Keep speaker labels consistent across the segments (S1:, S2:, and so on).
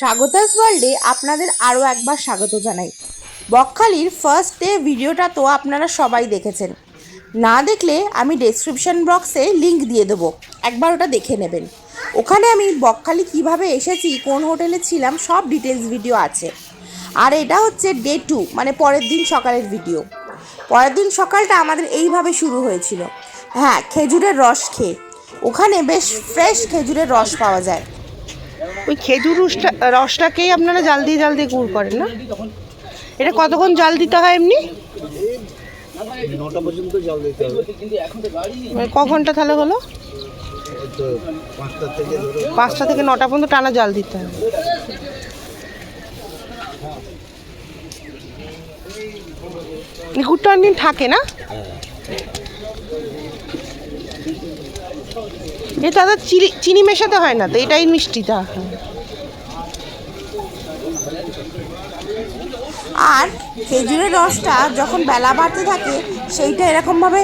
S1: স্বাগতাস ওয়ার্ল্ডে আপনাদের আরও একবার স্বাগত জানাই। বকখালির ফার্স্ট ডে ভিডিওটা তো আপনারা সবাই দেখেছেন, না দেখলে আমি ডেসক্রিপশন বক্সে লিংক দিয়ে দেবো, একবার ওটা দেখে নেবেন। ওখানে আমি বকখালি কিভাবে এসেছি, কোন হোটেলে ছিলাম, সব ডিটেলস ভিডিও আছে। আর এটা হচ্ছে ডে 2, মানে পরের দিন সকালের ভিডিও। পরের দিন সকালটা আমাদের এইভাবে শুরু হয়েছিল, হ্যাঁ, খেজুরের রস খেয়ে। ওখানে বেশ ফ্রেশ খেজুরের রস পাওয়া যায়।
S2: ওই খেজুর রসটাকেই আপনারা জাল দিয়ে গুড় করেন না? এটা কতক্ষণ জাল দিতে হয় এমনি?
S3: 9টা পর্যন্ত জাল দিতে হবে।
S2: মানে ক ঘন্টা তাহলে হলো? 5টা থেকে 9টা পর্যন্ত টানা জাল দিতে হবে। গুড়টা অনেকদিন থাকে না? এটা দাদা চিনি মেশাতে হয় না তো, এটাই মিষ্টিটা।
S1: আর খেজুরের রসটা যখন বেলা বাড়তে থাকে সেইটা এরকমভাবে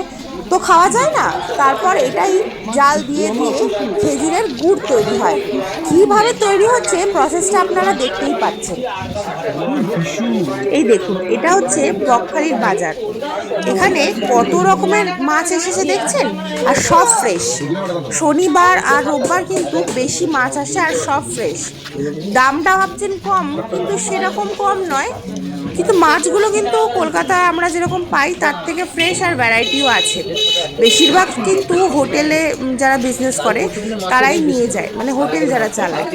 S1: তো খাওয়া যায় না, তারপর এটাই জাল দিয়ে দিয়ে খেজুরের গুড় তৈরি হয়। কীভাবে তৈরি হচ্ছে প্রসেসটা আপনারা দেখতেই পাচ্ছেন। এই দেখুন, এটা হচ্ছে বকখালির বাজার। এখানে কত রকমের মাছ এসেছে দেখছেন, আর সব ফ্রেশ। শনিবার আর রোববার কিন্তু বেশি মাছ আসে, আর সব ফ্রেশ। দামটা ভাবছেন কম, কিন্তু সেরকম কম নয়, কিন্তু মাছগুলো কিন্তু কলকাতায় আমরা যেরকম পাই তার থেকে ফ্রেশ আর ভ্যারাইটিও আছে। বেশিরভাগ কিন্তু হোটেলে যারা বিজনেস করে তারাই নিয়ে যায়, মানে হোটেল যারা চালায়।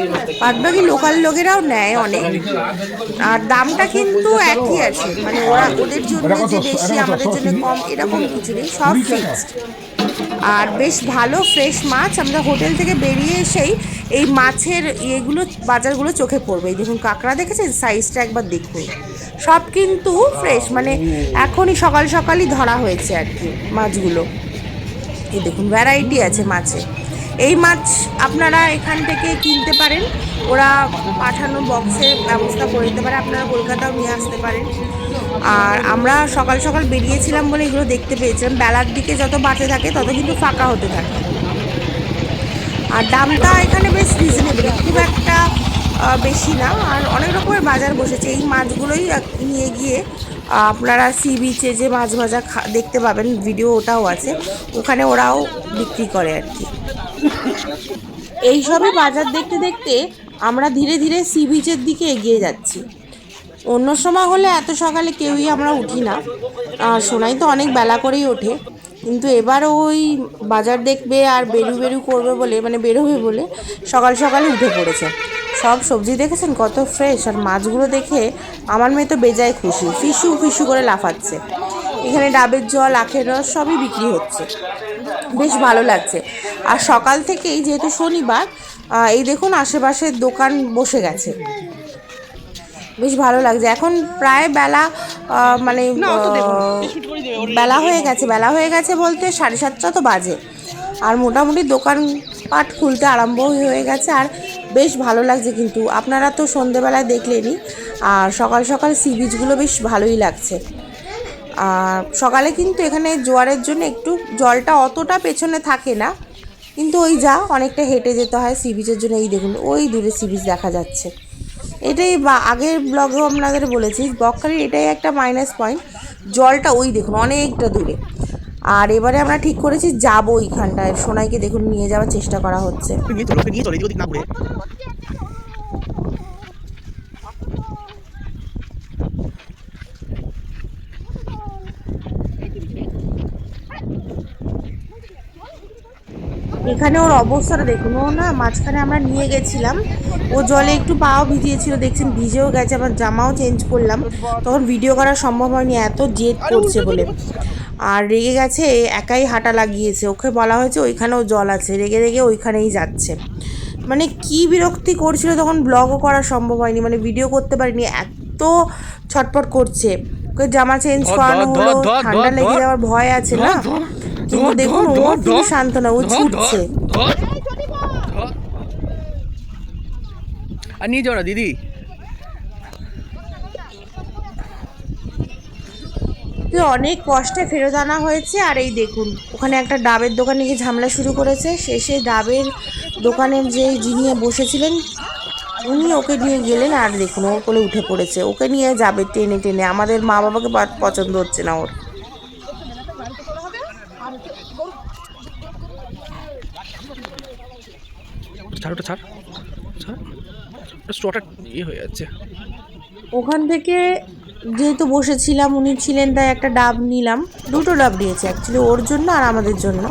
S1: বাদবাকি লোকাল লোকেরাও নেয় অনেক। আর দামটা কিন্তু একই আছে, মানে ওদের জন্য যে বেশি আমাদের জন্য কম এরকম কিছু নেই, সব ফিক্সড। আর বেশ ভালো ফ্রেশ মাছ। আমরা হোটেল থেকে বেরিয়ে এসেই এই মাছের ইয়েগুলো, বাজারগুলো চোখে পড়বে। এই দেখুন কাঁকড়া দেখেছেন, সাইজটা একবার দেখুন। সব কিন্তু ফ্রেশ, মানে এখনই সকাল সকালই ধরা হয়েছে আর কি মাছগুলো। এই দেখুন ভ্যারাইটি আছে মাছে। এই মাছ আপনারা এখান থেকে কিনতে পারেন, ওরা পাঠানো বক্সের ব্যবস্থা করে দিতে পারে, আপনারা কলকাতাও নিয়ে আসতে পারেন। আর আমরা সকাল সকাল বেরিয়েছিলাম বলে এগুলো দেখতে পেয়েছিলাম। বেলার দিকে যত বাড়তে থাকে তত কিন্তু ফাঁকা হতে থাকে। আর দামটা এখানে বেশ রিজনেবল, খুব একটা বেশি না। আর অনেক রকমের বাজার বসেছে। এই মাছগুলোই নিয়ে গিয়ে আপনারা সি বিচে যে মাছ ভাজা দেখতে পাবেন, ভিডিও ওটাও আছে, ওখানে ওরাও বিক্রি করে আর কি। এইসবই বাজার দেখতে দেখতে আমরা ধীরে ধীরে সি বিচের দিকে এগিয়ে যাচ্ছি। অন্য সময় হলে এত সকালে কেউই আমরা উঠি না, সোনাই তো অনেক বেলা করেই ওঠে, কিন্তু এবার ওই বাজার দেখবে আর বেরু করবে বলে, মানে বেরোবে বলে সকাল সকালে উঠে পড়েছে। সব সবজি দেখেছেন কত ফ্রেশ, আর মাছগুলো দেখে আমার মেয়ে তো বেজায় খুশি, ফিসু ফিসু করে লাফাচ্ছে। এখানে ডাবের জল, আখের রস সবই বিক্রি হচ্ছে, বেশ ভালো লাগছে। আর সকাল থেকেই যেহেতু শনিবার, এই দেখুন আশেপাশের দোকান বসে গেছে, বেশ ভালো লাগছে। এখন প্রায় বেলা, মানে বেলা হয়ে গেছে বলতে 7:30 তো বাজে। আর মোটামুটি দোকানপাট খুলতে আরম্ভ হয়ে গেছে, আর বেশ ভালো লাগছে। কিন্তু আপনারা তো সন্ধেবেলায় দেখলেনই, আর সকাল সকাল সি বিচগুলো বেশ ভালোই লাগছে। আর সকালে কিন্তু এখানে জোয়ারের জন্য একটু জলটা অতটা পেছনে থাকে না, কিন্তু ওই যা অনেকটা হেঁটে যেতে হয় সি বিচের জন্য। এই দেখুন ওই দূরে সি বিচ দেখা যাচ্ছে। এটাই আগের ব্লগেও আপনাদের বলেছি, বকখালির এটাই একটা মাইনাস পয়েন্ট, জলটা ওই দেখুন অনেকটা দূরে। আর এবারে আমরা ঠিক করেছি যাবো ওইখানটায়, সোনাইকে দেখুন নিয়ে যাওয়ার চেষ্টা করা হচ্ছে। এখানে ওর অবস্থাটা দেখুন, ও না মাঝখানে আমরা নিয়ে গেছিলাম, ও জলে একটু পাও ভিজিয়েছিল, দেখছেন ভিজেও গেছে। আবার জামাও চেঞ্জ করলাম, তখন ভিডিও করা সম্ভব হয়নি, এত জেদ করছে বলে। আর রেগে গেছে, একাই হাঁটা লাগিয়েছে। ওকে বলা হয়েছে ওইখানেও জল আছে, রেগে রেগে ওইখানেই যাচ্ছে। মানে কি বিরক্তি করছিল, তখন ব্লগও করা সম্ভব হয়নি, মানে ভিডিও করতে পারিনি, এত ছটপট করছে। ওকে জামা চেঞ্জ করানো হলো, ঠান্ডা লেগে যাওয়ার ভয় আছে না। কিন্তু দেখুন ও কিন্তু শান্ত না, ও ছুটছে।
S3: আর নিয়ে যাও না দিদি।
S1: অনেক কষ্টে ফেরত আনা হয়েছে। আর এই দেখুন ওখানে একটা ডাবের দোকানে গিয়ে ঝামেলা শুরু করেছে। শেষে ডাবের দোকানের যে যিনি বসেছিলেন উনি ওকে নিয়ে গেলেন আর দেখুন ওর কোলে উঠে পড়েছে, ওকে নিয়ে যাবে টেনে টেনে। আমাদের মা বাবাকে পছন্দ হচ্ছে না ওর।
S4: ছাড় ছাড় ছাড়, স্টোটা ইয়ে হয়ে যাচ্ছে।
S1: ওখান থেকে যেহেতু বসেছিলাম, উনি ছিলেন, তাই একটা ডাব নিলাম। দুটো ডাব নিয়েছে অ্যাকচুয়ালি, ওর জন্য আর আমাদের জন্য।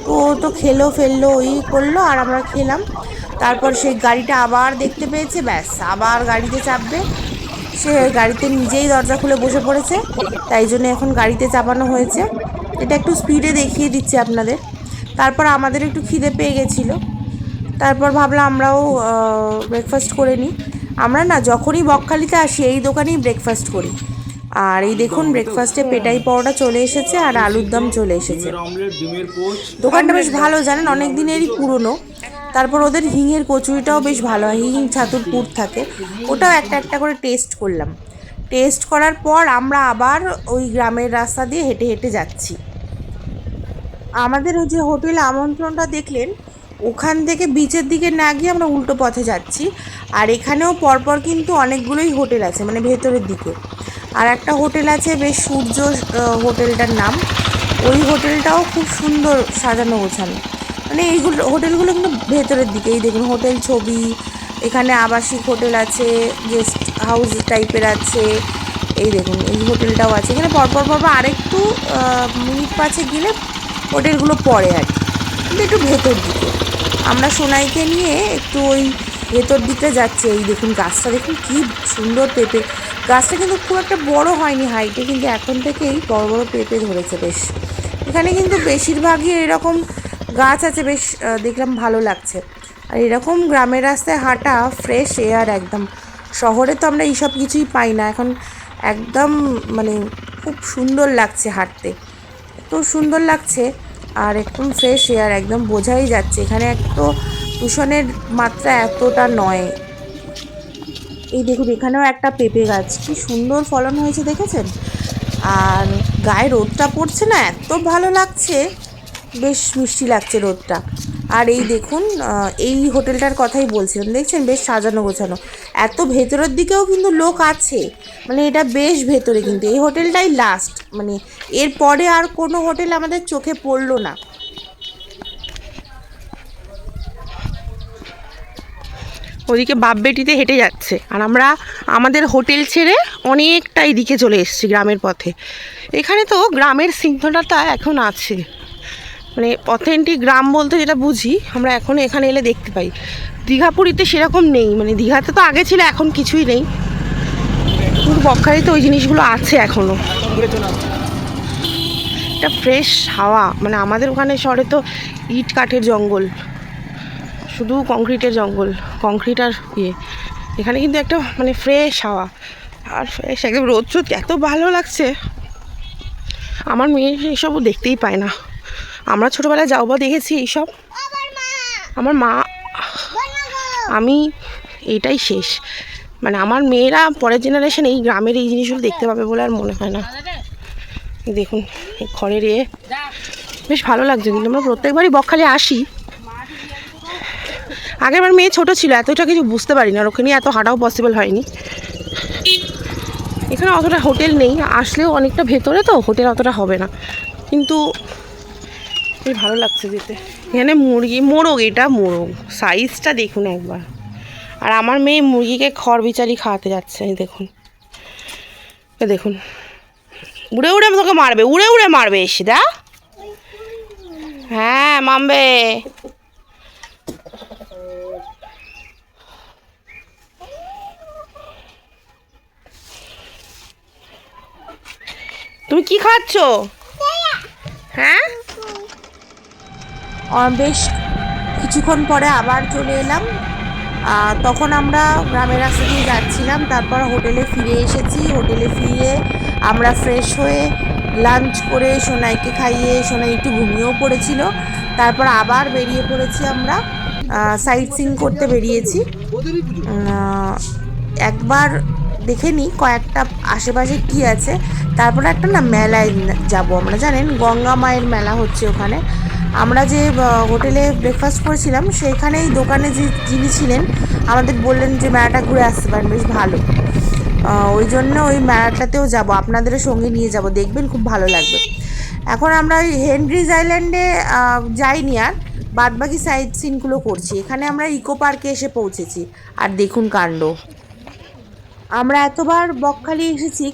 S1: তো ও তো খেলো ফেললো ওই করলো আর আমরা খেলাম। তারপর সেই গাড়িটা আবার দেখতে পেয়েছে, ব্যাস আবার গাড়িতে চাপবে। সে গাড়িতে নিজেই দরজা খুলে বসে পড়েছে, তাই জন্য এখন গাড়িতে চাপানো হয়েছে। এটা একটু স্পিডে দেখিয়ে দিচ্ছি আপনাদের। তারপর আমাদের একটু খিদে পেয়ে গেছিলো, তারপর ভাবলাম আমরাও ব্রেকফাস্ট করে নিই। আমরা না যখনই বকখালিতে আসি এই দোকানেই ব্রেকফাস্ট করি। আর এই দেখুন ব্রেকফাস্টে পেটাই পরোটা চলে এসেছে আর আলুর দম চলে এসেছে। দোকানটা বেশ ভালো জানেন, অনেক দিনেরই পুরনো। তারপর ওদের হিঙের কচুরিটাও বেশ ভালো হয়, হিং ছাতুর পুর থাকে, ওটাও একটা একটা করে টেস্ট করলাম। টেস্ট করার পর আমরা আবার ওই গ্রামের রাস্তা দিয়ে হেঁটে হেঁটে যাচ্ছি। আমাদের ওই যে হোটেল আমন্ত্রণটা দেখলেন, ওখান থেকে বিচের দিকে না গিয়ে আমরা উল্টো পথে যাচ্ছি। আর এখানেও পরপর কিন্তু অনেকগুলোই হোটেল আছে, মানে ভেতরের দিকে। আর একটা হোটেল আছে বেশ সূর্য হোটেলটার নাম, ওই হোটেলটাও খুব সুন্দর সাজানো গোছানো। মানে এইগুলো হোটেলগুলো কিন্তু ভেতরের দিকে। এই দেখুন হোটেল ছবি, এখানে আবাসিক হোটেল আছে, গেস্ট হাউস টাইপের আছে। এই দেখুন এই হোটেলটাও আছে এখানে। পরপর পরপর আরেকটু মিনিট 5 গেলে হোটেলগুলো পড়ে আর কি, কিন্তু একটু ভেতর দিকে। আমরা সোনাইকে নিয়ে একটু ওই ভেতর দিকে যাচ্ছি। এই দেখুন গাছটা দেখুন কি সুন্দর পেঁপে গাছটা, কিন্তু খুব একটা বড় হয়নি হাইটে, কিন্তু এখন থেকেই বড় বড় পেঁপে ধরেছে বেশ। এখানে কিন্তু বেশিরভাগই এরকম গাছ আছে, বেশ দেখলাম ভালো লাগছে। আর এরকম গ্রামের রাস্তায় হাঁটা, ফ্রেশ এয়ার একদম। শহরে তো আমরা এইসব কিছুই পাই না এখন। একদম মানে খুব সুন্দর লাগছে হাঁটতে, এত সুন্দর লাগছে। আর একদম ফ্রেশ এয়ার একদম বোঝাই যাচ্ছে এখানে একটু দূষণের মাত্রা এতটা নয়। এই দেখুন এখানেও একটা পেঁপে গাছ, কি সুন্দর ফলন হয়েছে দেখেছেন। আর গায়ে রোদটা পড়ছে না, এত ভালো লাগছে, বেশ মিষ্টি লাগছে রোদটা। আর এই দেখুন এই হোটেলটার কথাই বলছিলাম, দেখছেন বেশ সাজানো গোছানো। এত ভেতরের দিকেও কিন্তু লোক আছে, মানে এটা বেশ ভেতরে। কিন্তু এই হোটেলটাই লাস্ট, মানে এরপরে আর কোনো হোটেল আমাদের চোখে পড়লো না।
S2: ওদিকে বাপ বেটিতে হেঁটে যাচ্ছে, আর আমরা আমাদের হোটেল ছেড়ে অনেকটা এদিকে চলে এসেছি গ্রামের পথে। এখানে তো গ্রামের সিংহটা এখন আছে, মানে অথেন্টিক গ্রাম বলতে যেটা বুঝি আমরা এখন এখানে এলে দেখতে পাই। দীঘাপুরীতে সেরকম নেই, মানে দীঘাতে তো আগে ছিল, এখন কিছুই নেই, কিন্তু বকখালিতে ওই জিনিসগুলো আছে এখনও। একটা ফ্রেশ হাওয়া, মানে আমাদের ওখানে শহরে তো ইট কাঠের জঙ্গল, শুধু কংক্রিটের জঙ্গল, কংক্রিট আর ইয়ে। এখানে কিন্তু একটা মানে ফ্রেশ হাওয়া আর ফ্রেশ একদম রোদ রোদ, এত ভালো লাগছে। আমার মেয়ে এইসবও দেখতেই পায় না। আমরা ছোটোবেলায় যাও বা দেখেছি এইসব, আমার মা, আমি, এইটাই শেষ। মানে আমার মেয়েরা পরের জেনারেশন এই গ্রামের এই জিনিসগুলো দেখতে পাবে বলে আর মনে হয় না। দেখুন এই খড়ের ইয়ে বেশ ভালো লাগছে, কিন্তু আমরা প্রত্যেকবারই বকখালি আসি। আগেরবার মেয়ে ছোট ছিল, এতটা কিছু বুঝতে পারি না, আর ওখানে এত হাঁটাও পসিবল হয়নি। এখানে অতটা হোটেল নেই, আসলেও অনেকটা ভেতরে তো হোটেল অতটা হবে না, কিন্তু বেশ ভালো লাগছে যেতে। এখানে মুরগি, মোরগ, এটা মোরগ, সাইজটা দেখুন একবার। আর আমার মেয়ে মুরগিকে খড় বিচারি খাওয়াতে যাচ্ছে, এই দেখুন, এ দেখুন, উড়ে উড়ে তোকে মারবে, উড়ে উড়ে মারবে এসে, দা হ্যাঁ মামবে। তুমি কি খাচ্ছ? হ্যাঁ,
S1: বেশ কিছুক্ষণ পরে আবার চলে এলাম। তখন আমরা গ্রামের রাস্তা দিয়ে যাচ্ছিলাম, তারপর হোটেলে ফিরে এসেছি। হোটেলে ফিরে আমরা ফ্রেশ হয়ে লাঞ্চ করে সোনাইকে খাইয়ে, সোনাই একটু ঘুমিয়েও পড়েছিল। তারপর আবার বেরিয়ে পড়েছি আমরা, সাইট সিইং করতে বেরিয়েছি। একবার দেখে নিই কয়েকটা আশেপাশে কি আছে, তারপর একটা না মেলায় যাব আমরা। জানেন গঙ্গা মায়ের মেলা হচ্ছে ওখানে। আমরা যে হোটেলে ব্রেকফাস্ট করেছিলাম সেখানেই দোকানে যিনি ছিলেন আমাদের বললেন যে মেলাটা ঘুরে আসতে পারেন, বেশ ভালো। ওই জন্য ওই মেলাটাতেও যাব, আপনাদেরও সঙ্গে নিয়ে যাব, দেখবেন খুব ভালো লাগবে। এখন আমরা ওই হেনরিজ আইল্যান্ডে যাইনি, আর বাদবাকি সাইড সিনগুলো করছি। এখানে আমরা ইকো পার্কে এসে পৌঁছেছি, আর দেখুন কাণ্ড। আমরা এতবার বকখালি এসেছি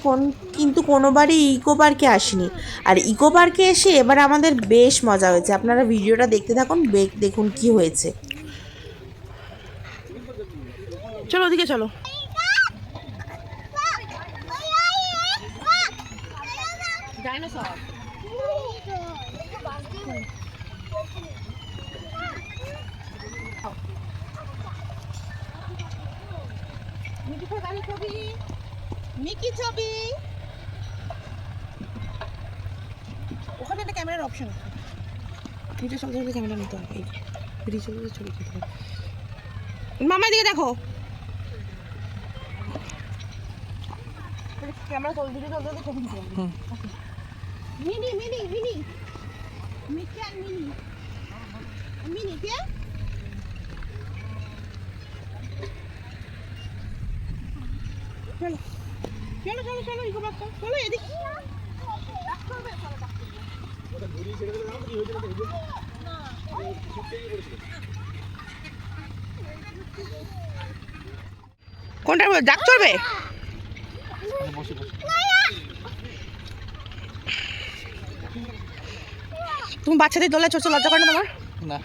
S1: কিন্তু কোনোবারই ইকো পার্কে আসিনি। আর ইকো পার্কে এসে এবার আমাদের বেশ মজা হয়েছে। আপনারা ভিডিওটা দেখতে থাকুন, দেখুন কি হয়েছে।
S2: চলো ওদিকে চলো। মিকি ছবি, ওখানে একটা ক্যামেরার অপশন আছে। ভিডিও চলতে চলতে ক্যামেরা নিতে হবে, ভিডিও চলতে ছবি তুলতে হবে। মামার দিকে দেখো, ক্যামেরা চলতে চলতে ছবি তুলতে হবে। মিনি মিনি মিনি মিকি আর মিনি মিনি কে চলো চলো চলো চলো ইকো পার্ক চলো এদিকে। কোনটা ডাক চলবে? তুমি বাচ্চাদের দোলায় চড়ছো, লজ্জা করে না তোমার?
S3: না,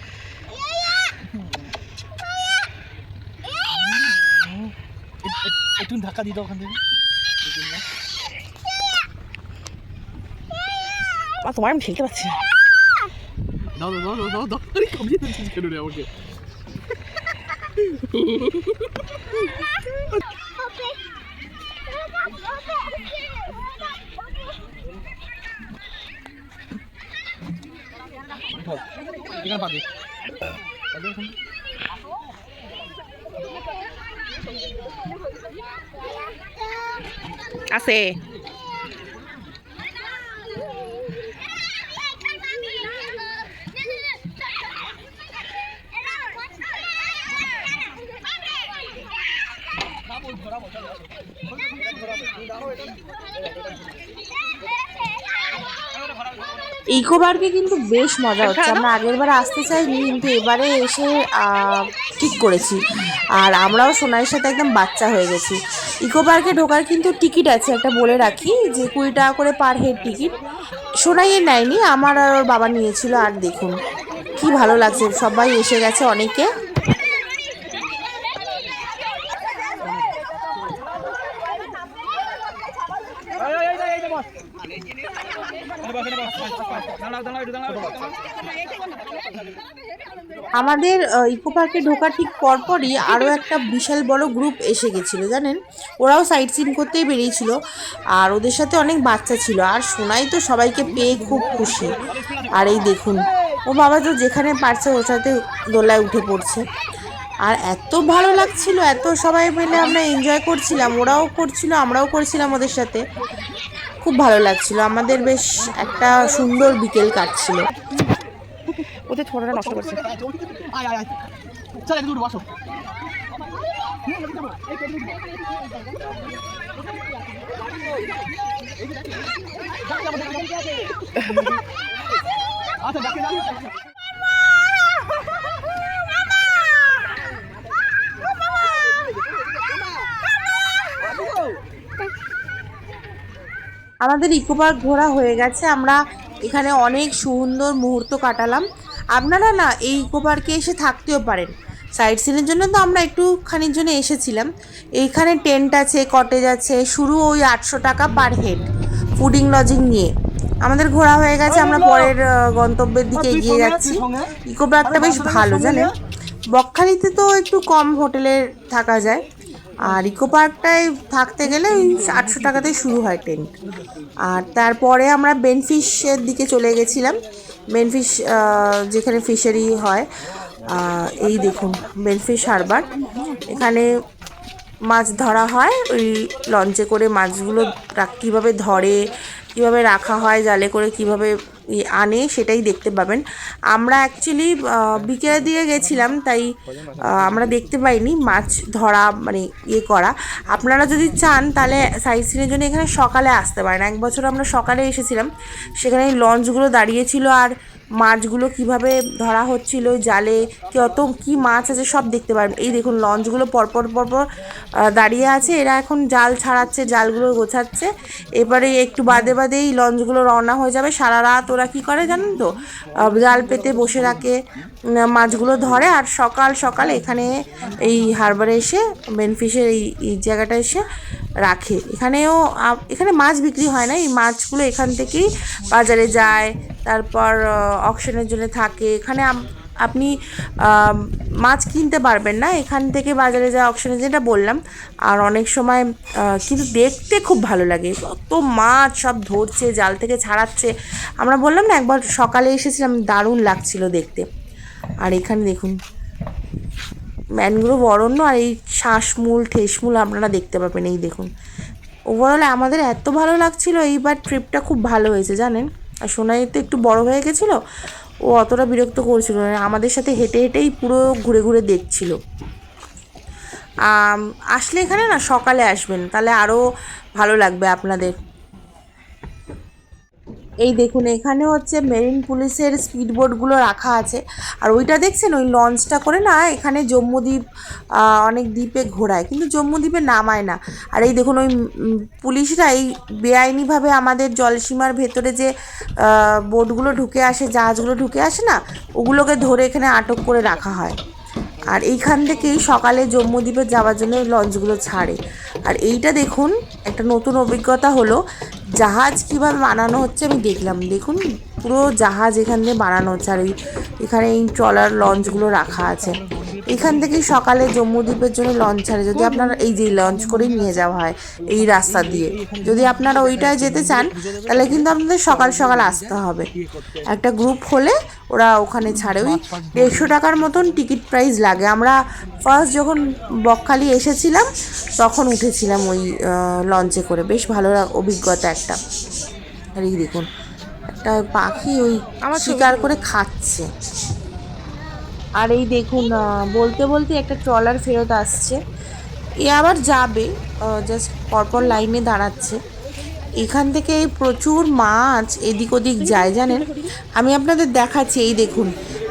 S3: একটু ধাক্কা দিতে ওখান থেকে।
S2: তোমার আমি খেলতে পারছি না।
S3: দাও দাও দাও দাও দাও, আরে কমিয়ে দিচ্ছিস কেন রে আমাকে? এখানে পাবি
S2: আছে।
S1: ইকো পার্কে কিন্তু বেশ মজা হচ্ছে। আমরা আগের বার আসতে চাইনি, কিন্তু এবারে এসে ঠিক করেছি। আর আমরাও সোনাইয়ের সাথে একদম বাচ্চা হয়ে গেছি। ইকো পার্কে ঢোকার কিন্তু টিকিট আছে, একটা বলে রাখি, যে 20 টাকা করে পার হেড টিকিট। সোনাইয়ের নেয়নি, আমার আর ওর বাবা নিয়েছিল। আর দেখুন কি ভালো লাগছে, সবাই এসে গেছে অনেকে। আমাদের ইকো পার্কে ঢোকার ঠিক পরপরই আরও একটা বিশাল বড় গ্রুপ এসে গেছিলো, জানেন। ওরাও সাইট সিন করতেই বেরিয়েছিল, আর ওদের সাথে অনেক বাচ্চা ছিল। আর সোনাই তো সবাইকে পেয়ে খুব খুশি। আর এই দেখুন, ও বাবা তো যেখানে পারছে ওর সাথে দোলায় উঠে পড়ছে। আর এত ভালো লাগছিল, এত সবাই মিলে আমরা এনজয় করছিলাম, ওরাও করছিল আমরাও করছিলাম ওদের সাথে। খুব ভালো লাগছিল, আমাদের বেশ একটা সুন্দর বিকেল কাটছিল।
S2: ওদের ছোটটা নষ্ট করছে।
S3: চল একটু বসো।
S1: আমাদের ইকো পার্ক ঘোরা হয়ে গেছে, আমরা এখানে অনেক সুন্দর মুহূর্ত কাটালাম। আপনারা না এই ইকো পার্কে এসে থাকতেও পারেন। সাইট সিনের জন্য তো আমরা একটুখানির জন্য এসেছিলাম। এইখানে টেন্ট আছে, কটেজ আছে, শুরু ওই 800 টাকা পার হেড, ফুডিং লজিং নিয়ে। আমাদের ঘোরা হয়ে গেছে, আমরা পরের গন্তব্যের দিকে এগিয়ে যাচ্ছি। ইকো পার্কটা বেশ ভালো, জানেন। বকখালিতে তো একটু কম হোটেলে থাকা যায়, আর ইকো পার্কটায় থাকতে গেলে ওই 800 টাকাতেই শুরু হয় টেন্ট। আর তারপরে আমরা বেনফিশের দিকে চলে গেছিলাম। বেনফিশ যেখানে ফিশারি হয়, এই দেখুন বেনফিশ হারবার। এখানে মাছ ধরা হয়, ওই লঞ্চে করে মাছগুলো কীভাবে ধরে, কীভাবে রাখা হয় জালে করে, কীভাবে আনে সেটাই দেখতে পাবেন। আমরা অ্যাকচুয়ালি বিকেলের দিকে গেছিলাম, তাই আমরা দেখতে পাইনি মাছ ধরা মানে করা। আপনারা যদি চান তাহলে সাইট সিনের জন্য এখানে সকালে আসতে পারেন। এক বছর আমরা সকালে এসেছিলাম, সেখানে লঞ্চগুলো দাঁড়িয়েছিল আর মাছগুলো কিভাবে ধরা হচ্ছিল জালে, কত কি মাছ আছে সব দেখতে পারবেন। এই দেখুন লঞ্চগুলো পরপর পরপর দাঁড়িয়ে আছে, এরা এখন জাল ছাড়াচ্ছে, জালগুলো গোছাচ্ছে। এবারে একটু বাদে বাদেই লঞ্চগুলো রওনা হয়ে যাবে। সারা রাত ওরা কী করে জানেন তো, জাল পেতে বসে রাখে, মাছগুলো ধরে আর সকাল সকাল এখানে এই হারবারে এসে বেনফিশের এই জায়গাটা এসে রাখে। এখানে মাছ বিক্রি হয় না, এই মাছগুলো এখান থেকেই বাজারে যায়, তারপর অকশনের জন্য থাকে। এখানে আপনি মাছ কিনতে পারবেন না, এখান থেকে বাজারে যায় অকশনে, যেটা বললাম। আর অনেক সময় কিন্তু দেখতে খুব ভালো লাগে, কত মাছ সব ধরছে, জাল থেকে ছাড়াচ্ছে। আমরা বললাম না একবার সকালে এসেছিলাম, দারুণ লাগছিল দেখতে। আর এখানে দেখুন ম্যানগ্রোভ অরণ্য আর এই শ্বাসমূল ঠেসমূল আপনারা দেখতে পাবেন। এই দেখুন ওভারঅল আমাদের এত ভালো লাগছিল, এইবার ট্রিপটা খুব ভালো হয়েছে জানেন। আর সোনাই তো একটু বড় হয়ে গেছিলো, ও অতটা বিরক্ত করছিল না, আমাদের সাথে হেঁটে হেঁটেই পুরো ঘুরে ঘুরে দেখছিল। আসলে এখানে না সকালে আসবেন, তাহলে আরও ভালো লাগবে আপনাদের। এই দেখুন এখানে হচ্ছে মেরিন পুলিশের স্পিড বোটগুলো রাখা আছে। আর ওইটা দেখছেন, ওই লঞ্চটা করে না এখানে জম্মুদ্বীপ অনেক দ্বীপে ঘোরায়, কিন্তু জম্মুদ্বীপে নামায় না। আর এই দেখুন ওই পুলিশরা এই বেআইনিভাবে আমাদের জলসীমার ভেতরে যে বোটগুলো ঢুকে আসে, জাহাজগুলো ঢুকে আসে না, ওগুলোকে ধরে এখানে আটক করে রাখা হয়। আর এইখান থেকেই সকালে জম্মুদ্বীপে যাওয়ার জন্য লঞ্চগুলো ছাড়ে। আর এইটা দেখুন একটা নতুন অভিজ্ঞতা হলো, জাহাজ কীভাবে বানানো হচ্ছে আমি দেখলাম। দেখুন পুরো জাহাজ এখান থেকে বানানো হচ্ছে। আর এখানে এই ট্রলার লঞ্চগুলো রাখা আছে। এখান থেকেই সকালে জম্মুদ্বীপের জন্য লঞ্চ ছাড়ে, যদি আপনারা এই যে লঞ্চ করেই নিয়ে যাওয়া হয় এই রাস্তা দিয়ে। যদি আপনারা ওইটায় যেতে চান তাহলে কিন্তু আপনাদের সকাল সকাল আসতে হবে। একটা গ্রুপ হলে ওরা ওখানে ছাড়ে, ওই 150 টাকার মতন টিকিট প্রাইস লাগে। আমরা ফার্স্ট যখন বকখালি এসেছিলাম তখন উঠেছিলাম ওই লঞ্চে করে, বেশ ভালো অভিজ্ঞতা একটা। আর এই দেখুন একটা পাখি ওই শিকার করে খাচ্ছে। আর এই দেখুন বলতে বলতে একটা ট্রলার ফেরত আসছে, এ আবার যাবে, জাস্ট পরপর লাইনে দাঁড়াচ্ছে। এখান থেকে প্রচুর মাছ এদিক ওদিক যায় জানেন। আমি আপনাদের দেখাচ্ছি, এই দেখুন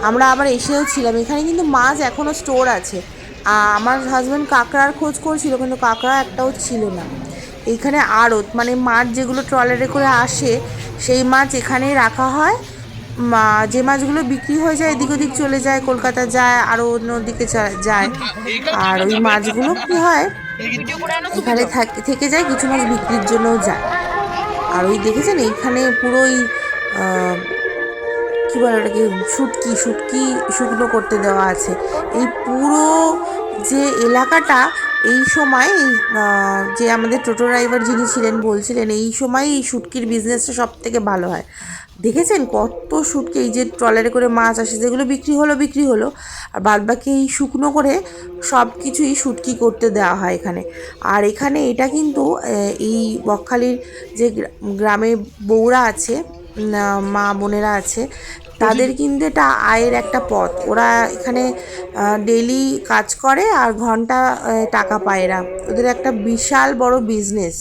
S1: আমরা আবার এসেও ছিলাম, এখানে কিন্তু মাছ এখনও স্টোর আছে। আমার হাজব্যান্ড কাঁকড়ার খোঁজ করছিল, কিন্তু কাঁকড়া একটাও ছিল না। এইখানে আড়ত, মানে মাছ যেগুলো ট্রলারে করে আসে সেই মাছ এখানেই রাখা হয়। যে মাছগুলো বিক্রি হয়ে যায় এদিক ওদিক চলে যায়, কলকাতা যায়, আরও অন্যদিকে যায়। আর ওই মাছগুলো কী হয় এখানে থেকে যায়, কিছু মাছ বিক্রির জন্যও যায়। আর ওই দেখেছেন এইখানে পুরোই কী বলে ওটাকে, শুটকি শুকনো করতে দেওয়া আছে। এই পুরো যে এলাকাটা এই সময় যে আমাদের টোটো ড্রাইভার যিনি ছিলেন বলছিলেন এই সময় এই শুটকির বিজনেসটা সব থেকে ভালো হয়। দেখেছেন কত শুটকি, এই যে ট্রলারে করে মাছ আসে, যেগুলো বিক্রি হলো আর বাদবাকি এই শুকনো করে সব কিছুই শুটকি করতে দেওয়া হয় এখানে। আর এখানে এটা কিন্তু এই বকখালির যে গ্রামে বউরা আছে, মা বোনেরা আছে, তাদের কিন্তু এটা আয়ের একটা পথ। ওরা এখানে ডেইলি কাজ করে আর ঘন্টা টাকা পায় এরা, ওদের একটা বিশাল বড় বিজনেস।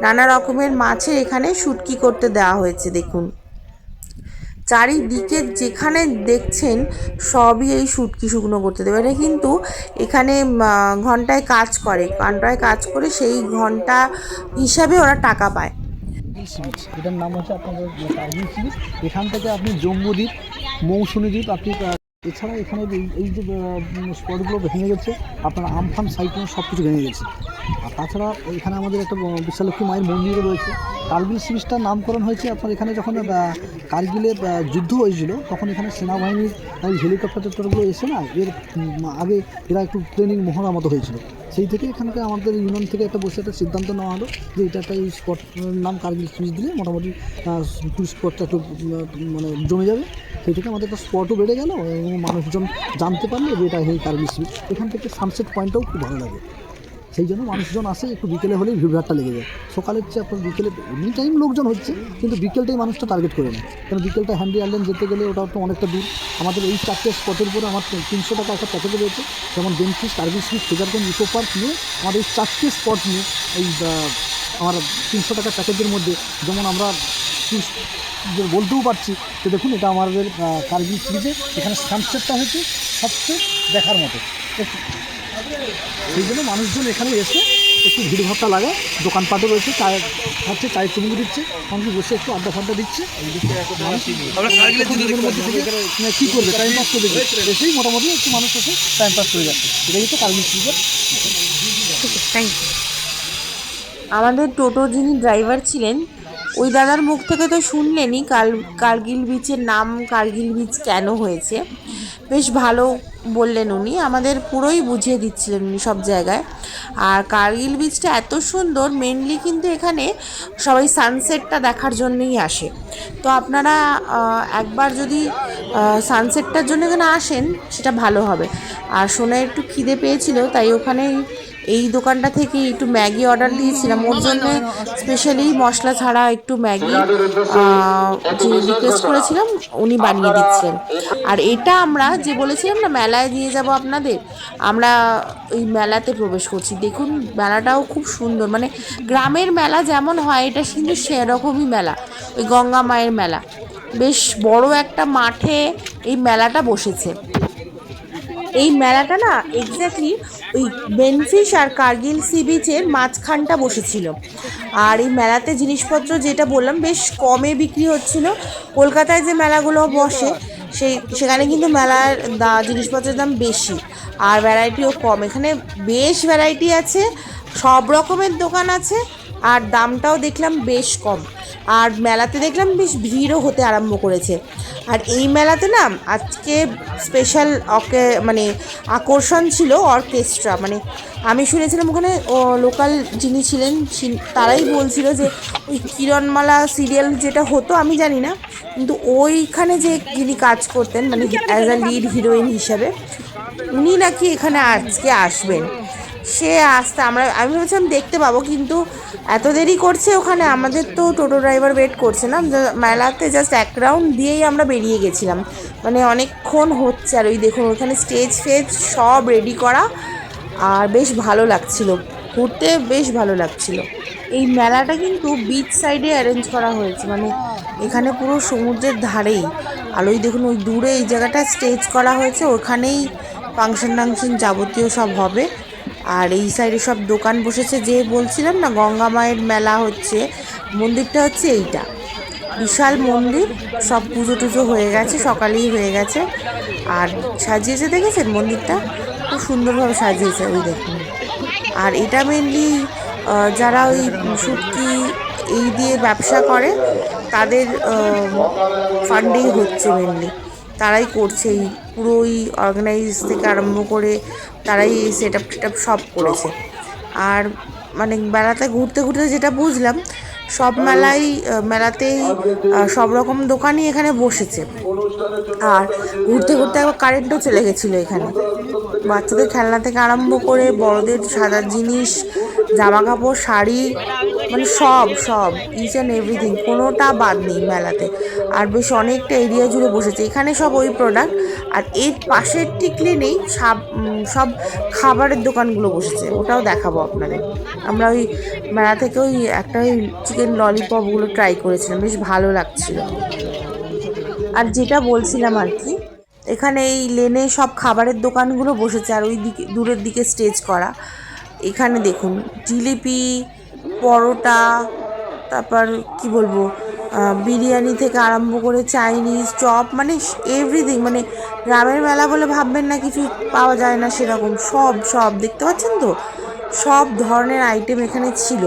S1: নানা রকমের মাছের এখানে শুটকি করতে দেওয়া হয়েছে। দেখুন চারিদিকে যেখানে দেখছেন সবই এই শুটকি শুকনো করতে দেবে। এটা কিন্তু এখানে ঘন্টায় কাজ করে সেই ঘন্টা হিসাবে ওরা টাকা পায়।
S3: সি বিচ, এটার নাম হচ্ছে আপনাদের কার্গিল সি বিচ। এখান থেকে আপনি জম্বুদ্বীপ, মৌসুমী দ্বীপ, আপনি এছাড়া এখানে এই যে স্পটগুলো ভেঙে গেছে, আপনার আমফান সাইক্লোন সব কিছু ভেঙে গেছে। আর তাছাড়া এখানে আমাদের একটা বিশালক্ষী মায়ের মন্দিরও রয়েছে। কার্গিল সি বিচটার নামকরণ হয়েছে আপনার এখানে যখন কার্গিলের যুদ্ধ হয়েছিল তখন এখানে সেনাবাহিনীর হেলিকপ্টারগুলো এসে না, এর আগে এরা একটু ট্রেনিং মহড়া মতো হয়েছিল। সেই থেকে এখানকার আমাদের ইউনিয়ন থেকে একটা বসে একটা সিদ্ধান্ত নেওয়া হলো যে এটা একটা এই স্পটের নাম কার্গিল সি বিচ দিলে মোটামুটি টুরিস্ট স্পটটা একটু মানে জমে যাবে। সেই থেকে আমাদের একটা স্পটও বেড়ে গেল এবং মানুষজন জানতে পারলো যে এটা এই কার্গিল সি বিচ। এখান থেকে সানসেট পয়েন্টটাও খুব ভালো লাগে। সেই জন্য মানুষজন আসে, একটু বিকেলে হলেই ভিড়ভাড়টা লেগে যায়। সকালের চেয়ে আপনার বিকেলে এমনি টাইম লোকজন হচ্ছে, কিন্তু বিকেলটাই মানুষটা টার্গেট করে নেয়, কারণ বিকেলটা হ্যান্ডি আইল্যান্ড যেতে গেলে ওটা তো অনেকটা দূর। আমাদের এই 4টে স্পটের পরে আমার 300 টাকা একটা প্যাকেজ রয়েছে, যেমন Benfish, Kargil street, Fraserganj, eco park নিয়ে আমাদের এই 4টে স্পট নিয়ে এই আমার 300 টাকা প্যাকেজের মধ্যে যেমন আমরা বলতেও পারছি যে দেখুন এটা আমাদের কার্গিল সিরিজে এখানে সানসেটটা হয়েছে সবচেয়ে দেখার মতো। সেই জন্য মানুষজন এখানে এসে একটু ভিড়ভাড়টা লাগে, দোকানপাটও রয়েছে, চায়ের খাচ্ছে, চায়ের চুমুক দিচ্ছে, মানুষ বসে একটু আড্ডা ফাড্ডা দিচ্ছে। কী করবে, টাইম পাস করে দেবে, এসেই মোটামুটি একটু মানুষ এসে টাইম পাস করে যাচ্ছে। এটাই হচ্ছে কার্গিল সিরিজের।
S2: Thank you.
S1: আমাদের টোটো যিনি ড্রাইভার ছিলেন ওই দাদার মুখ থেকে তো শুনলেনই কার্গিল বিচের নাম কার্গিল বিচ কেন হয়েছে। বেশ ভালো বললেন উনি, আমাদের পুরোই বুঝিয়ে দিচ্ছিলেন উনি সব জায়গায়। আর কার্গিল বিচটা এত সুন্দর, মেনলি কিন্তু এখানে সবাই সানসেটটা দেখার জন্যই আসে। তো আপনারা একবার যদি সানসেটটার জন্য এখানে আসেন সেটা ভালো হবে। আর সোনায় একটু খিদে পেয়েছিল, তাই ওখানেই এই দোকানটা থেকে একটু ম্যাগি অর্ডার দিয়েছিলাম, ওর জন্য স্পেশালি মশলা ছাড়া একটু ম্যাগি যে রিকোয়েস্ট করেছিলাম উনি বানিয়ে দিচ্ছেন। আর এটা আমরা যে বলেছিলাম না মেলায় নিয়ে যাব আপনাদের, আমরা ওই মেলাতে প্রবেশ করছি। দেখুন মেলাটাও খুব সুন্দর, মানে গ্রামের মেলা যেমন হয় এটা কিন্তু সেরকমই মেলা, ওই গঙ্গা মায়ের মেলা। বেশ বড় একটা মাঠে এই মেলাটা বসেছে। এই মেলাটা না এক্স্যাক্টলি ওই বেনফিস আর কার্গিল সি বিচের মাঝখানটা বসেছিল। আর এই মেলাতে জিনিসপত্র যেটা বললাম বেশ কমে বিক্রি হচ্ছিল। কলকাতায় যে মেলাগুলো বসে সেখানে কিন্তু মেলার জিনিসপত্রের দাম বেশি আর ভ্যারাইটিও কম। এখানে বেশ ভ্যারাইটি আছে, সব রকমের দোকান আছে, আর দামটাও দেখলাম বেশ কম। আর মেলাতে দেখলাম বেশ ভিড়ও হতে আরম্ভ করেছে। আর এই মেলাতে না আজকে স্পেশাল মানে আকর্ষণ ছিল অর্কেস্ট্রা। মানে আমি শুনেছিলাম ওখানে লোকাল যিনি ছিলেন তারাই বলছিল যে ওই কিরণমালা সিরিয়াল যেটা হতো আমি জানি না, কিন্তু ওইখানে যে যিনি কাজ করতেন মানে অ্যাজ আ লিড হিরোইন হিসাবে উনি নাকি এখানে আজকে আসবেন। সে আসতে আমি ভেবেছিলাম দেখতে পাবো, কিন্তু এত দেরি করছে ওখানে, আমাদের তো টোটো ড্রাইভার ওয়েট করছে না। মেলাতে জাস্ট এক রাউন্ড দিয়েই আমরা বেরিয়ে গেছিলাম, মানে অনেকক্ষণ হচ্ছে। আর ওই দেখুন ওখানে স্টেজ ফেজ সব রেডি করা, আর বেশ ভালো লাগছিল ঘুরতে, বেশ ভালো লাগছিল। এই মেলাটা কিন্তু বিচ সাইডে অ্যারেঞ্জ করা হয়েছে, মানে এখানে পুরো সমুদ্রের ধারেই। আর ওই দেখুন ওই দূরে এই জায়গাটা স্টেজ করা হয়েছে, ওখানেই ফাংশন টাংশন যাবতীয় সব হবে। আর এই সাইডে সব দোকান বসেছে, যে বলছিলাম না গঙ্গা মায়ের মেলা হচ্ছে, মন্দিরটা হচ্ছে এইটা, বিশাল মন্দির। সব পুজো টুজো হয়ে গেছে, সকালেই হয়ে গেছে। আর সাজিয়েছে দেখেছেন মন্দিরটা, খুব সুন্দরভাবে সাজিয়েছে ওই দেখুন। আর এটা মেনলি যারা ওই শুটকি এই দিয়ে ব্যবসা করে তাদের ফান্ডেই হচ্ছে, মেনলি তারাই করছে। এই পুরো ওই অর্গানাইজ থেকে আরম্ভ করে তারাই এই সেট আপ সব করেছে। আর মানে মেলাতে ঘুরতে ঘুরতে যেটা বুঝলাম, সব মেলাতেই সব রকম দোকানই এখানে বসেছে। আর ঘুরতে ঘুরতে একবার কারেন্টও চলে গেছিলো এখানে। বাচ্চাদের খেলনা থেকে আরম্ভ করে বড়দের সাজার জিনিস, জামা কাপড়, শাড়ি, মানে সব ইচ অ্যান্ড এভরিথিং, কোনোটা বাদ নেই মেলাতে। আর বেশ অনেকটা এরিয়া জুড়ে বসেছে এখানে সব ওই প্রোডাক্ট। আর এর পাশের টিকলে নেই সব খাবারের দোকানগুলো বসেছে, ওটাও দেখাবো আপনাদের। আমরা ওই মেলা থেকে ওই একটা ওই চিকেন ললিপপগুলো ট্রাই করেছিলাম, বেশ ভালো লাগছিল। আর যেটা বলছিলাম আর কি, এখানে এই লেনে সব খাবারের দোকানগুলো বসেছে, আর ওই দিকে দূরের দিকে স্টেজ করা। এখানে দেখুন জিলিপি, পরোটা, তারপর কি বলবো বিরিয়ানি থেকে আরম্ভ করে চাইনিজ, চপ, মানে এভরিথিং। মানে গ্রামের মেলা বলে ভাববেন না কিছু পাওয়া যায় না, সেরকম সব দেখতে পাচ্ছেন তো, সব ধরনের আইটেম এখানে ছিল।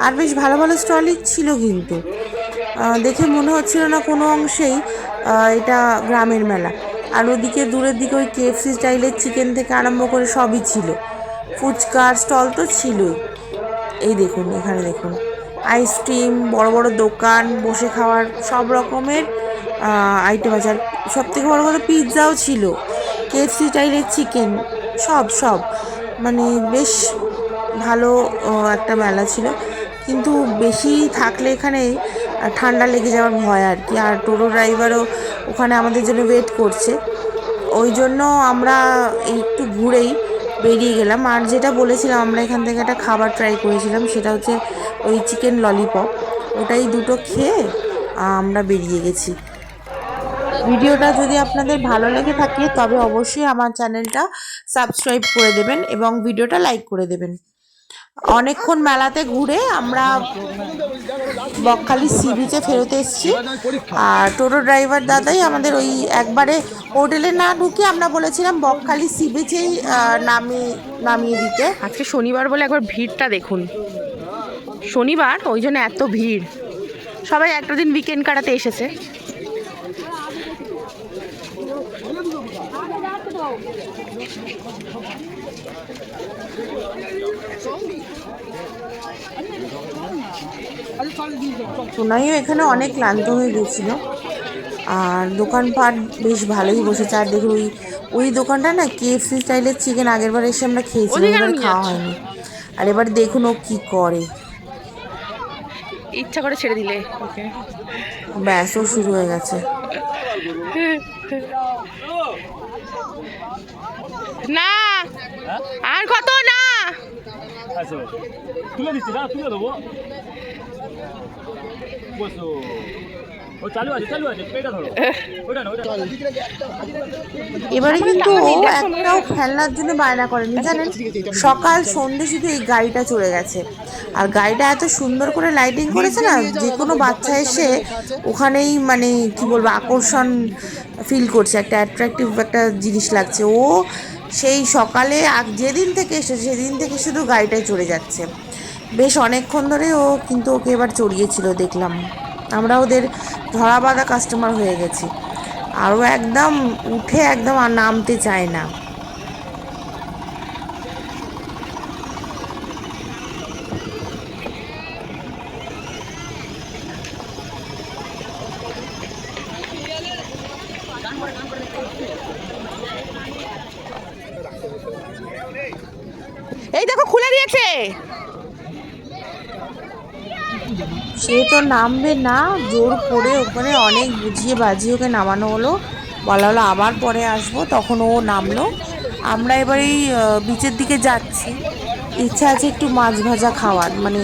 S1: আর বেশ ভালো ভালো স্টলই ছিল, কিন্তু দেখে মনে হচ্ছিল না কোনো অংশেই এটা গ্রামের মেলা। আর ওদিকে দূরের দিকে ওই KFC স্টাইলের চিকেন থেকে আরম্ভ করে সবই ছিল। ফুচকার স্টল তো ছিলই। এই দেখুন এখানে দেখুন আইসক্রিম, বড় বড় দোকান, বসে খাওয়ার সব রকমের আইটেম আছে। আর সবথেকে বড় কথা পিৎজাও ছিল, KFC স্টাইলের চিকেন, সব মানে বেশ ভালো একটা মেলা ছিল, কিন্তু বেশি থাকলে এখানে ঠান্ডা লেগে যাওয়ার ভয় আর কি। আর টোটো ড্রাইভারও ওখানে আমাদের জন্য ওয়েট করছে, ওই জন্য আমরা একটু ঘুরেই বেরিয়ে গেলাম। আর যেটা বলেছিলাম, আমরা এখান থেকে একটা খাবার ট্রাই করেছিলাম, সেটা হচ্ছে ওই চিকেন ললিপপ, ওটাই দুটো খেয়ে আমরা বেরিয়ে গেছি। ভিডিওটা যদি আপনাদের ভালো লেগে থাকে তবে অবশ্যই আমার চ্যানেলটা সাবস্ক্রাইব করে দেবেন এবং ভিডিওটা লাইক করে দেবেন। অনেকক্ষণ মেলাতে ঘুরে আমরা বকখালি সি বিচে ফেরত এসেছি। আর টোটো ড্রাইভার দাদাই আমাদের ওই একবারে হোটেলে না ঢুকে আমরা বলেছিলাম বকখালি সি বিচেই নামিয়ে দিতে।
S2: আজকে শনিবার বলে একবার ভিড়টা দেখুন, শনিবার ওই জন্য এত ভিড়, সবাই একটা দিন উইকেন্ড কাটাতে এসেছে।
S1: সোনাইও এখানে অনেক ক্লান্ত হয়ে গেছিল, আর দোকানপাট বেশ ভালোই বসেছে। আর দেখুন ওই দোকানটা না KFC স্টাইলের চিকেন আগের বার এসে আমরা খেয়েছিলাম, এবার খাওয়া হয়নি। আর এবার দেখুন ও কি করে,
S2: ইচ্ছা করে ছেড়ে দিলে ওকে,
S1: ব্যাস ও শুরু হয়ে গেছে।
S2: না আর কত না,
S5: তুলে দিচ্ছি না, তুলে দেবো। বসো, ও চালু আছে পেটা ধরো, ওটা না ওটা।
S1: এবারে কিন্তু ও একটাও খেলনার জন্য বায়না করেনি জানেন, সকাল সন্ধ্যে শুধু এই গাড়িটা চলে গেছে। আর গাড়িটা এত সুন্দর করে লাইটিং করেছে না, যে কোনো বাচ্চা এসে ওখানেই মানে কি বলবো আকর্ষণ ফিল করছে, একটা অ্যাট্রাকটিভ একটা জিনিস লাগছে। ও সেই সকালে যেদিন থেকে এসেছে সেদিন থেকে শুধু গাড়িটায় চড়ে যাচ্ছে। বেশ অনেকক্ষণ ধরে ও কিন্তু ওকে এবার চড়িয়েছিল দেখলাম, আমরা ওদের ধরা বাঁধা কাস্টমার হয়ে গেছি। আরও একদম উঠে একদম আর নামতে চায় না।
S2: এই দেখো খুলে দিয়েছে,
S1: সে তো নামবে না, জোর করে ওখানে অনেক বুঝিয়ে বাজিয়ে ওকে নামানো হলো, বলা হলো আবার পরে আসবো, তখন ও নামলো। আমরা এবার এই বিচের দিকে যাচ্ছি, ইচ্ছা আছে একটু মাছ ভাজা খাওয়ার, মানে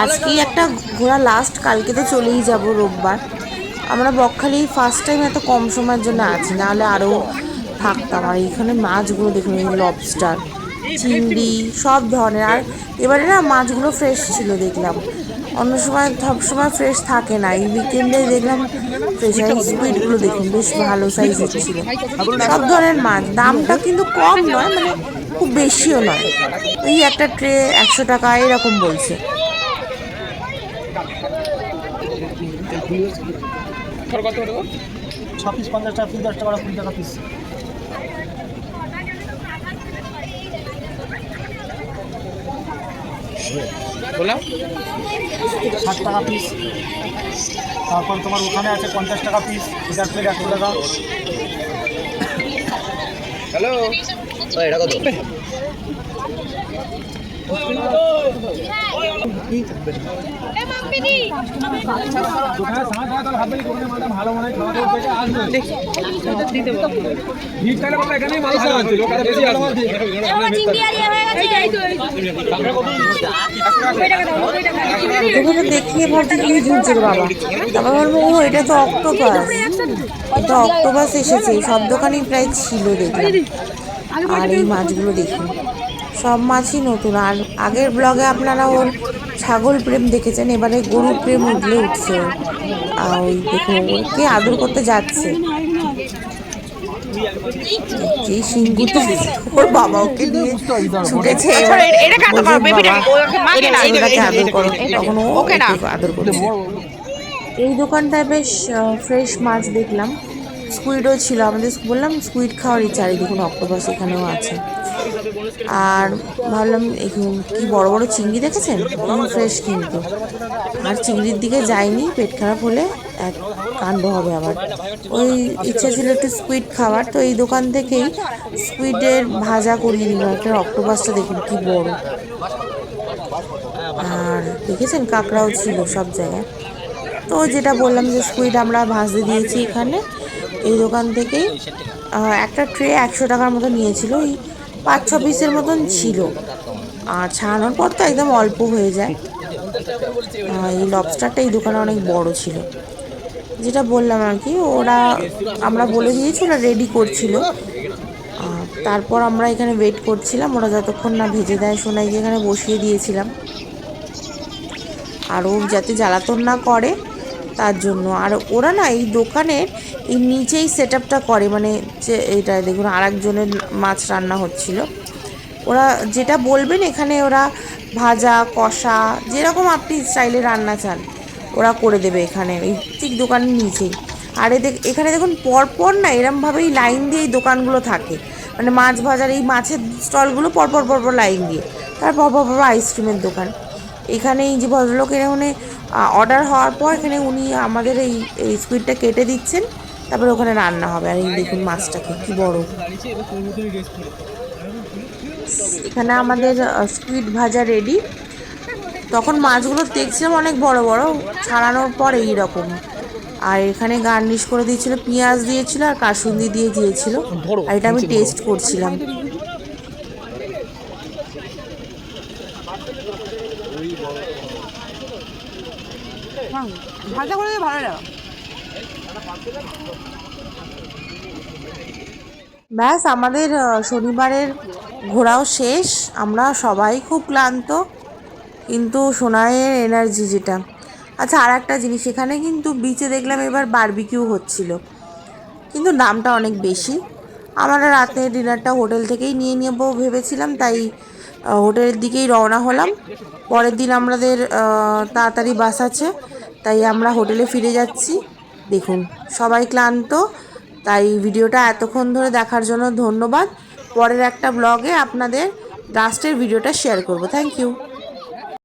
S1: আজকেই একটা ঘোরা লাস্ট, কালকে তো চলেই যাব রোববার। আমরা বকখালি ফার্স্ট টাইম এত কম সময়ের জন্য আছি, নাহলে আরও থাকতাম। আর এইখানে মাছগুলো দেখুন, লবস্টার, চিংড়ি, সব ধরনের। আর এবারে না মাছগুলো ফ্রেশ ছিল দেখলাম, অন্য সময় সব সময় ফ্রেশ থাকে না, এই উইকেন্ডে দেখলাম ফ্রেশ। আর স্কুইডগুলো দেখুন বেশ ভালো সাইজের ছিল, সব ধরনের মাছ। দামটা কিন্তু কম নয়, মানে খুব বেশিও নয়, এই একটা ট্রে 100 টাকা এরকম বলছে।
S3: ছ পিস 50 টাকা পিস, 10 টাকা 20 টাকা পিস।
S4: বললাম
S3: 60 টাকা পিস। তারপর তোমার ওখানে আছে 50 টাকা পিস, এটার প্লেট 100 টাকা।
S4: হ্যালো, এটা কত?
S1: ওখানে দেখিয়ে ভাবছি কি ঝুলছে রে বাবা, তারপর বলবো ও এটা তো অক্টোপাস, এটা অক্টোপাস এসেছে, সব দোকানেই প্রায় ছিল দেখলাম। আর এই মাছগুলো দেখুন, সব মাছই নতুন। আর আগের ব্লগে আপনারা ওর ছাগল প্রেম দেখেছেন, এবারে গরু প্রেম উঠলে উঠছে। আর ওই দেখুন ওকে আদর করতে যাচ্ছে, যেই সিংগুতো ওর বাবা ওকে নিয়ে ছুটেছে, আদর করো, তখন ও ওকে আদর করছে। এই দোকানটায় বেশ ফ্রেশ মাছ দেখলাম, স্কুইডও ছিল, আমাদের বললাম স্কুইড খাওয়ার ইচ্ছা। আর দেখুন অক্টোপাস এখানেও আছে। আর ভাবলাম কি বড় বড় চিংড়ি দেখেছেন, ফ্রেশ কিন্তু। আর চিংড়ির দিকে যাইনি, পেট খারাপ হলে এক কাণ্ড হবে আবার। ওই ইচ্ছা ছিল একটু স্কুইড খাওয়ার, তো এই দোকান থেকেই স্কুইডের ভাজা করিয়ে নিল। একটা অক্টোপাসটা দেখুন কি বড়, আর দেখেছেন কাঁকড়াও ছিল সব জায়গায়। তো যেটা বললাম যে স্কুইড আমরা ভাজতে দিয়েছি এখানে এই দোকান থেকেই। একটা ট্রে 100 টাকার মতো নিয়েছিল, ওই 5-6 পিসের মতন ছিল। আর ছাড়ানোর পর তো একদম অল্প হয়ে যায়। এই লবস্টারটা এই দোকানে অনেক বড় ছিল, যেটা বললাম আর কি। আমরা বলে দিয়েছি, ওরা রেডি করছিল। তারপর আমরা এখানে ওয়েট করছিলাম, ওরা যতক্ষণ না ভেজে দেয়। সোনাইকে এখানে বসিয়ে দিয়েছিলাম, আর ও যাতে জ্বালাতন না করে তার জন্য। আর ওরা না এই দোকানের এই নিচেই সেট আপটা করে, মানে যে এইটা দেখুন আরেকজনের মাছ রান্না হচ্ছিল। ওরা যেটা বলবেন এখানে ওরা ভাজা কষা যেরকম আপনি স্টাইলে রান্না চান ওরা করে দেবে এখানে, এই ঠিক দোকানের নিচেই। আর এখানে দেখুন পরপর না এরমভাবেই লাইন দিয়ে এই দোকানগুলো থাকে, মানে মাছ ভাজার এই মাছের স্টলগুলো পরপর লাইন দিয়ে। তারপর পরপর আইসক্রিমের দোকান। এখানে এই যে ভদ্রলোক এখানে অর্ডার হওয়ার পর এখানে উনি আমাদের এই স্কুইডটা কেটে দিচ্ছেন, তারপরে ওখানে রান্না হবে। আর এই দেখুন মাছটাকে কি বড়। এখানে আমাদের স্কুইড ভাজা রেডি। তখন মাছগুলো দেখছিলাম অনেক বড় বড়, ছাড়ানোর পর এই রকম। আর এখানে গার্নিশ করে দিয়েছিল, পেঁয়াজ দিয়েছিল আর কাসুন্দি দিয়েছিল। আর এটা আমি টেস্ট করছিলাম।
S2: ভাজা করে ভালো লাগে।
S1: ব্যাস আমাদের শনিবারের ঘোরাও শেষ। আমরা সবাই খুব ক্লান্ত, কিন্তু সোনাইয়ের এনার্জি যেটা। আচ্ছা, আর একটা জিনিস, এখানে কিন্তু বিচে দেখলাম এবার বারবিকিউ হচ্ছিল, কিন্তু দামটা অনেক বেশি। আমরা রাতে ডিনারটা হোটেল থেকেই নিয়ে নেবো ভেবেছিলাম, তাই হোটেলের দিকেই রওনা হলাম। পরের দিন আমাদের তাড়াতাড়ি বাস আছে, তাই আমরা হোটেলে ফিরে যাচ্ছি। দেখুন সবাই ক্লান্ত, তাই ভিডিওটা এতক্ষণ ধরে দেখার জন্য ধন্যবাদ। পরের একটা ব্লগে আপনাদের লাস্টের ভিডিওটা শেয়ার করব। Thank you.